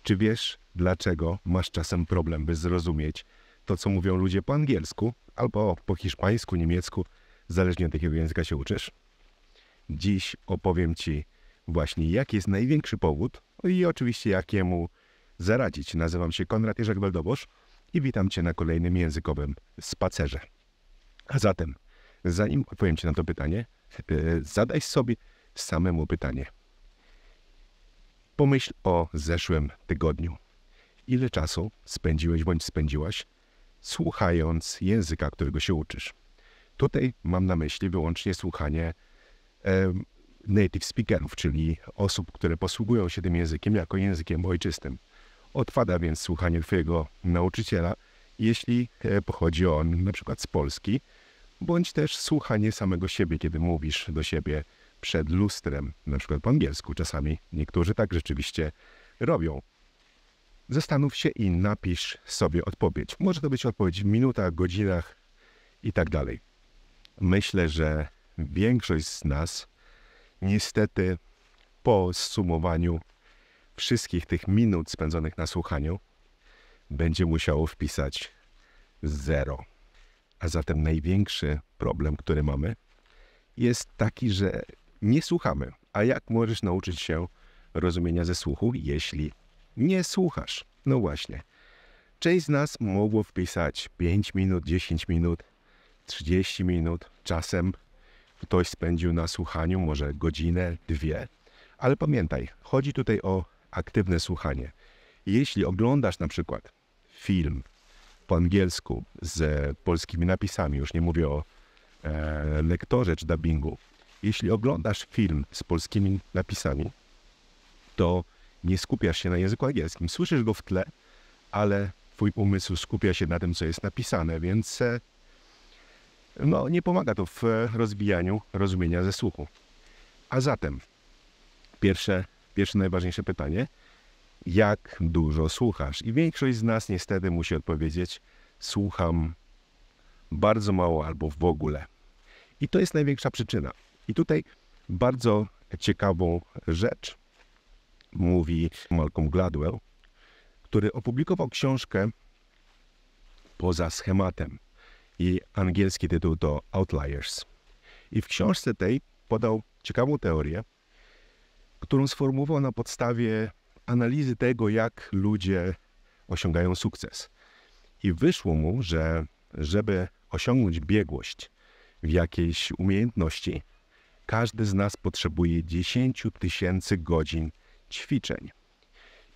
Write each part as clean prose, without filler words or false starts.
Czy wiesz, dlaczego masz czasem problem, by zrozumieć to, co mówią ludzie po angielsku albo po hiszpańsku, niemiecku, zależnie od jakiego języka się uczysz? Dziś opowiem Ci właśnie, jaki jest największy powód i oczywiście jakiemu zaradzić. Nazywam się Konrad Jerzak-Weldobosz i witam Cię na kolejnym językowym spacerze. A zatem, zanim odpowiem Ci na to pytanie, zadaj sobie samemu pytanie. Pomyśl o zeszłym tygodniu. Ile czasu spędziłeś bądź spędziłaś słuchając języka, którego się uczysz? Tutaj mam na myśli wyłącznie słuchanie native speakerów, czyli osób, które posługują się tym językiem jako językiem ojczystym. Odpada więc słuchanie Twojego nauczyciela, jeśli pochodzi on na przykład z Polski, bądź też słuchanie samego siebie, kiedy mówisz do siebie przed lustrem, na przykład po angielsku. Czasami niektórzy tak rzeczywiście robią. Zastanów się i napisz sobie odpowiedź. Może to być odpowiedź w minutach, godzinach i tak dalej. Myślę, że większość z nas niestety po zsumowaniu wszystkich tych minut spędzonych na słuchaniu będzie musiało wpisać 0. A zatem największy problem, który mamy, jest taki, że nie słuchamy. A jak możesz nauczyć się rozumienia ze słuchu, jeśli nie słuchasz? No właśnie. Część z nas mogło wpisać 5 minut, 10 minut, 30 minut. Czasem ktoś spędził na słuchaniu może godzinę, 2. Ale pamiętaj, chodzi tutaj o aktywne słuchanie. Jeśli oglądasz na przykład film po angielsku z polskimi napisami, już nie mówię o lektorze czy dubbingu. Jeśli oglądasz film z polskimi napisami, to nie skupiasz się na języku angielskim. Słyszysz go w tle, ale twój umysł skupia się na tym, co jest napisane, więc nie pomaga to w rozwijaniu rozumienia ze słuchu. A zatem pierwsze najważniejsze pytanie: jak dużo słuchasz? I większość z nas niestety musi odpowiedzieć: słucham bardzo mało albo w ogóle. I to jest największa przyczyna. I tutaj bardzo ciekawą rzecz mówi Malcolm Gladwell, który opublikował książkę Poza schematem. Jej angielski tytuł to Outliers. I w książce tej podał ciekawą teorię, którą sformułował na podstawie analizy tego, jak ludzie osiągają sukces. I wyszło mu, że żeby osiągnąć biegłość w jakiejś umiejętności, każdy z nas potrzebuje 10 000 godzin ćwiczeń.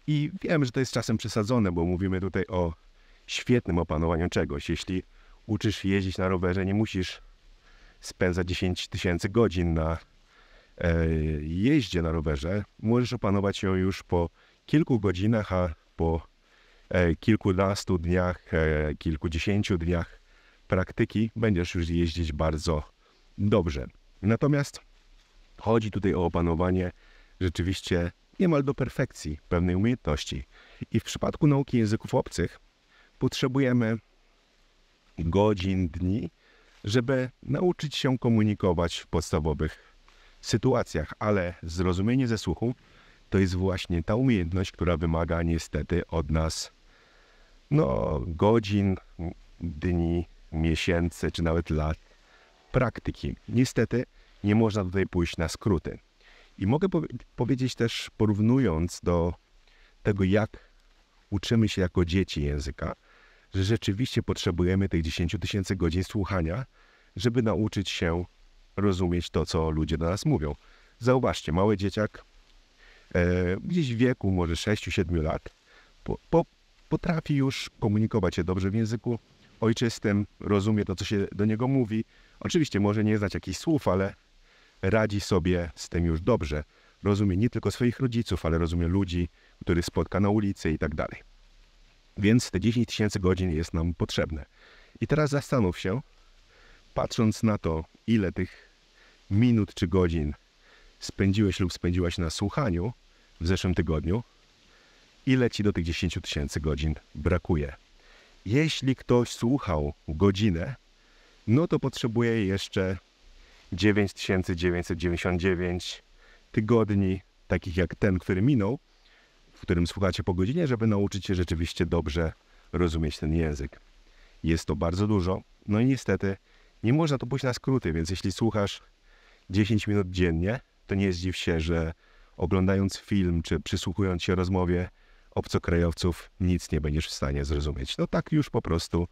I wiem, że to jest czasem przesadzone, bo mówimy tutaj o świetnym opanowaniu czegoś. Jeśli uczysz jeździć na rowerze, nie musisz spędzać 10 000 godzin na jeździe na rowerze. Możesz opanować ją już po kilku godzinach, a po kilkunastu dniach, kilkudziesięciu dniach praktyki będziesz już jeździć bardzo dobrze. Natomiast chodzi tutaj o opanowanie rzeczywiście niemal do perfekcji pewnej umiejętności. I w przypadku nauki języków obcych potrzebujemy godzin, dni, żeby nauczyć się komunikować w podstawowych sytuacjach, ale zrozumienie ze słuchu to jest właśnie ta umiejętność, która wymaga niestety od nas godzin, dni, miesięcy czy nawet lat praktyki. Niestety nie można tutaj pójść na skróty. I mogę powiedzieć też, porównując do tego, jak uczymy się jako dzieci języka, że rzeczywiście potrzebujemy tych 10 000 godzin słuchania, żeby nauczyć się rozumieć to, co ludzie do nas mówią. Zauważcie, mały dzieciak gdzieś w wieku może 6-7 lat potrafi już komunikować się dobrze w języku ojczystym, rozumie to, co się do niego mówi. Oczywiście może nie znać jakichś słów, ale radzi sobie z tym już dobrze. Rozumie nie tylko swoich rodziców, ale rozumie ludzi, których spotka na ulicy i tak dalej. Więc te 10 000 godzin jest nam potrzebne. I teraz zastanów się, patrząc na to, ile tych minut czy godzin spędziłeś lub spędziłaś na słuchaniu w zeszłym tygodniu, ile ci do tych 10 000 godzin brakuje. Jeśli ktoś słuchał godzinę, no to potrzebuje jeszcze 9999 tygodni, takich jak ten, który minął, w którym słuchacie po godzinie, żeby nauczyć się rzeczywiście dobrze rozumieć ten język. Jest to bardzo dużo, no i niestety nie można to pójść na skróty, więc jeśli słuchasz 10 minut dziennie, to nie zdziw się, że oglądając film czy przysłuchując się rozmowie obcokrajowców nic nie będziesz w stanie zrozumieć. No tak już po prostu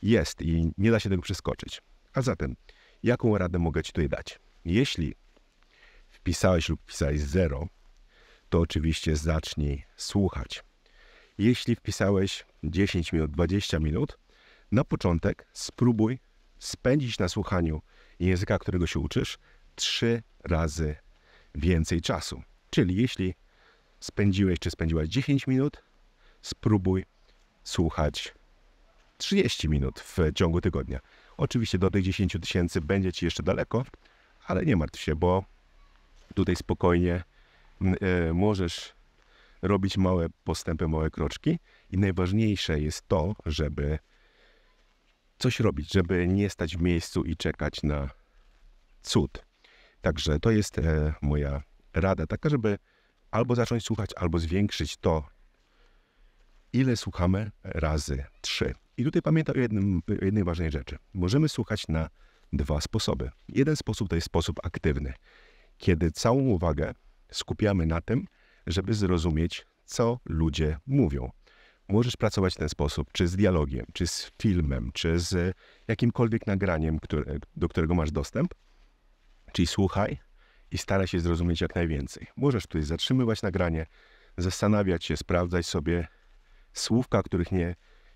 jest i nie da się tego przeskoczyć. A zatem, jaką radę mogę Ci tutaj dać? Jeśli wpisałeś lub wpisałeś 0, to oczywiście zacznij słuchać. Jeśli wpisałeś 10 minut, 20 minut, na początek spróbuj spędzić na słuchaniu języka, którego się uczysz, 3 razy więcej czasu. Czyli jeśli spędziłeś czy spędziłaś 10 minut, spróbuj słuchać 30 minut w ciągu tygodnia. Oczywiście do tych 10 000 będzie Ci jeszcze daleko, ale nie martw się, bo tutaj spokojnie możesz robić małe postępy, małe kroczki i najważniejsze jest to, żeby coś robić, żeby nie stać w miejscu i czekać na cud. Także to jest moja rada taka, żeby albo zacząć słuchać, albo zwiększyć to, ile słuchamy razy 3. I tutaj pamiętaj o jednej ważnej rzeczy. Możemy słuchać na 2 sposoby. Jeden sposób to jest sposób aktywny, kiedy całą uwagę skupiamy na tym, żeby zrozumieć, co ludzie mówią. Możesz pracować w ten sposób, czy z dialogiem, czy z filmem, czy z jakimkolwiek nagraniem, do którego masz dostęp. Czyli słuchaj i staraj się zrozumieć jak najwięcej. Możesz tutaj zatrzymywać nagranie, zastanawiać się, sprawdzać sobie słówka, których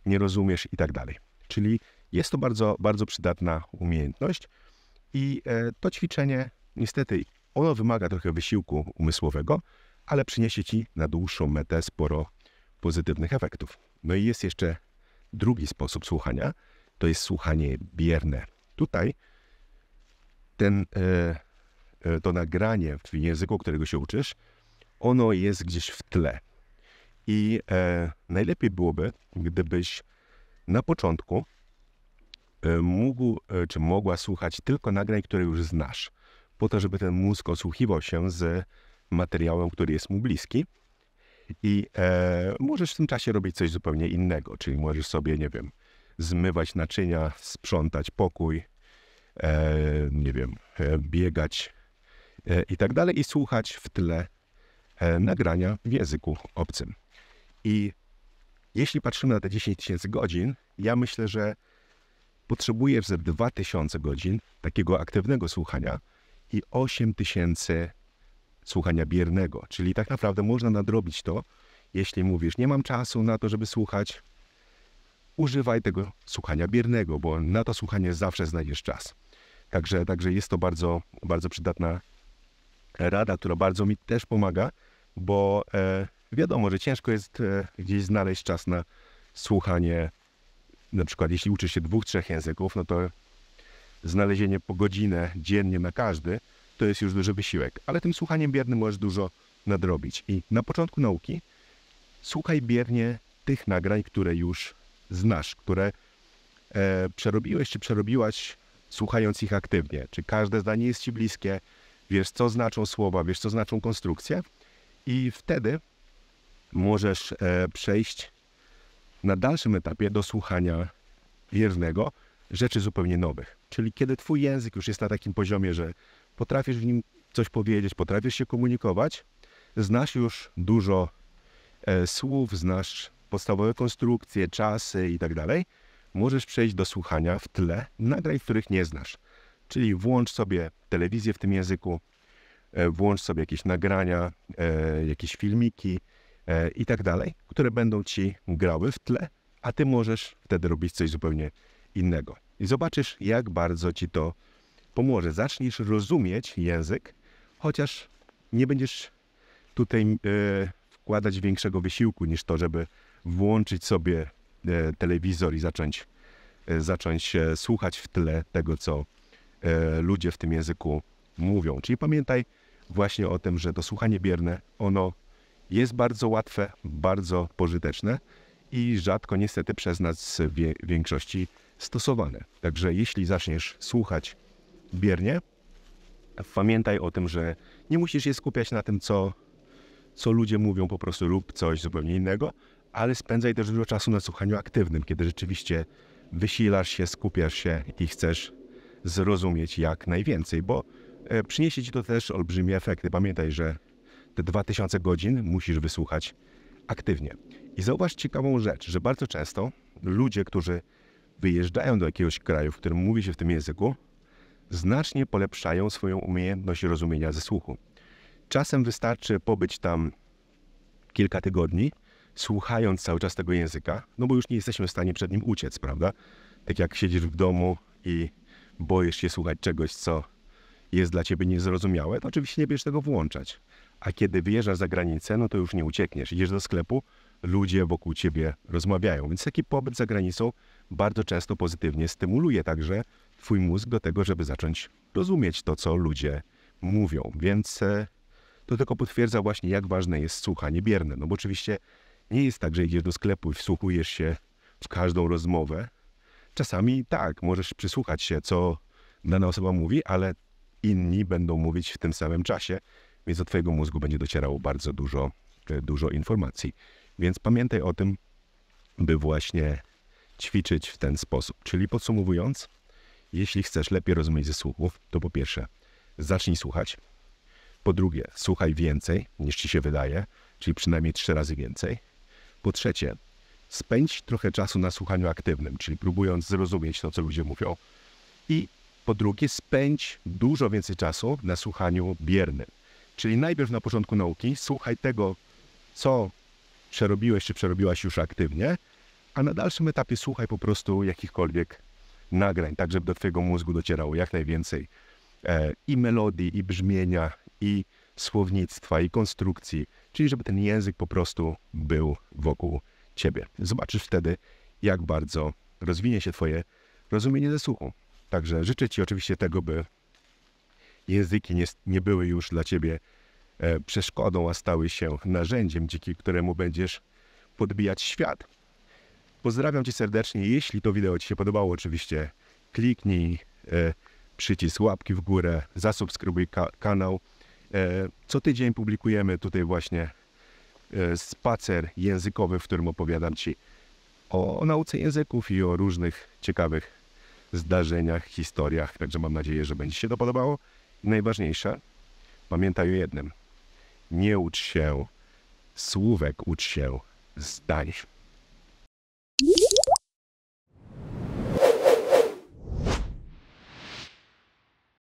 nie rozumiesz i tak dalej. Czyli jest to bardzo, bardzo przydatna umiejętność i to ćwiczenie niestety ono wymaga trochę wysiłku umysłowego, ale przyniesie Ci na dłuższą metę sporo pozytywnych efektów. No i jest jeszcze drugi sposób słuchania, to jest słuchanie bierne. Tutaj to nagranie w języku, którego się uczysz, ono jest gdzieś w tle. I najlepiej byłoby, gdybyś na początku mógł czy mogła słuchać tylko nagrań, które już znasz, po to, żeby ten mózg osłuchiwał się z materiałem, który jest mu bliski. I możesz w tym czasie robić coś zupełnie innego, czyli możesz sobie, nie wiem, zmywać naczynia, sprzątać pokój, nie wiem, biegać i tak dalej i słuchać w tle nagrania w języku obcym. I jeśli patrzymy na te 10 000 godzin, ja myślę, że potrzebujesz ze 2000 godzin takiego aktywnego słuchania i 8000 słuchania biernego, czyli tak naprawdę można nadrobić to, jeśli mówisz, nie mam czasu na to, żeby słuchać, używaj tego słuchania biernego, bo na to słuchanie zawsze znajdziesz czas. Także jest to bardzo, bardzo przydatna rada, która bardzo mi też pomaga, bo wiadomo, że ciężko jest gdzieś znaleźć czas na słuchanie, na przykład jeśli uczysz się 2-3 języków, no to znalezienie po godzinę dziennie na każdy, to jest już duży wysiłek, ale tym słuchaniem biernym możesz dużo nadrobić. I na początku nauki słuchaj biernie tych nagrań, które już znasz, które przerobiłeś czy przerobiłaś, słuchając ich aktywnie. Czy każde zdanie jest Ci bliskie, wiesz, co znaczą słowa, wiesz, co znaczą konstrukcje i wtedy możesz przejść na dalszym etapie do słuchania biernego rzeczy zupełnie nowych. Czyli kiedy Twój język już jest na takim poziomie, że potrafisz w nim coś powiedzieć, potrafisz się komunikować, znasz już dużo słów, znasz podstawowe konstrukcje, czasy i tak dalej, możesz przejść do słuchania w tle nagrań, których nie znasz. Czyli włącz sobie telewizję w tym języku, włącz sobie jakieś nagrania, jakieś filmiki i tak dalej, które będą Ci grały w tle, a Ty możesz wtedy robić coś zupełnie innego. I zobaczysz, jak bardzo Ci to pomoże. Zaczniesz rozumieć język, chociaż nie będziesz tutaj wkładać większego wysiłku niż to, żeby włączyć sobie telewizor i zacząć słuchać w tle tego, co ludzie w tym języku mówią. Czyli pamiętaj właśnie o tym, że to słuchanie bierne, ono jest bardzo łatwe, bardzo pożyteczne i rzadko niestety przez nas w większości stosowane. Także jeśli zaczniesz słuchać biernie, pamiętaj o tym, że nie musisz się skupiać na tym, co co ludzie mówią, po prostu lub coś zupełnie innego, ale spędzaj też dużo czasu na słuchaniu aktywnym, kiedy rzeczywiście wysilasz się, skupiasz się i chcesz zrozumieć jak najwięcej, bo przyniesie ci to też olbrzymie efekty. Pamiętaj, że te 2000 godzin musisz wysłuchać aktywnie. I zauważ ciekawą rzecz, że bardzo często ludzie, którzy wyjeżdżają do jakiegoś kraju, w którym mówi się w tym języku, znacznie polepszają swoją umiejętność rozumienia ze słuchu. Czasem wystarczy pobyć tam kilka tygodni, słuchając cały czas tego języka, no bo już nie jesteśmy w stanie przed nim uciec, prawda? Tak jak siedzisz w domu i boisz się słuchać czegoś, co jest dla ciebie niezrozumiałe, to oczywiście nie będziesz tego włączać. A kiedy wyjeżdżasz za granicę, no to już nie uciekniesz. Idziesz do sklepu, ludzie wokół ciebie rozmawiają. Więc taki pobyt za granicą bardzo często pozytywnie stymuluje także twój mózg do tego, żeby zacząć rozumieć to, co ludzie mówią. Więc to tylko potwierdza właśnie, jak ważne jest słuchanie bierne. No bo oczywiście nie jest tak, że idziesz do sklepu i wsłuchujesz się w każdą rozmowę. Czasami tak, możesz przysłuchać się, co dana osoba mówi, ale inni będą mówić w tym samym czasie, więc do twojego mózgu będzie docierało bardzo dużo informacji. Więc pamiętaj o tym, by właśnie ćwiczyć w ten sposób. Czyli podsumowując, jeśli chcesz lepiej rozumieć ze słuchu, to po pierwsze zacznij słuchać. Po drugie, słuchaj więcej niż ci się wydaje, czyli przynajmniej 3 razy więcej. Po trzecie, spędź trochę czasu na słuchaniu aktywnym, czyli próbując zrozumieć to, co ludzie mówią. I po drugie, spędź dużo więcej czasu na słuchaniu biernym. Czyli najpierw na początku nauki słuchaj tego, co przerobiłeś czy przerobiłaś już aktywnie, a na dalszym etapie słuchaj po prostu jakichkolwiek nagrań, tak żeby do twojego mózgu docierało jak najwięcej i melodii, i brzmienia, i słownictwa, i konstrukcji, czyli żeby ten język po prostu był wokół ciebie. Zobaczysz wtedy, jak bardzo rozwinie się twoje rozumienie ze słuchu. Także życzę ci oczywiście tego, by języki nie były już dla ciebie przeszkodą, a stały się narzędziem, dzięki któremu będziesz podbijać świat. Pozdrawiam cię serdecznie. Jeśli to wideo ci się podobało, oczywiście kliknij przycisk łapki w górę, zasubskrybuj kanał. Co tydzień publikujemy tutaj właśnie spacer językowy, w którym opowiadam ci o nauce języków i o różnych ciekawych zdarzeniach, historiach. Także mam nadzieję, że będzie się to podobało. Najważniejsze, pamiętaj o jednym. Nie ucz się słówek, ucz się zdań.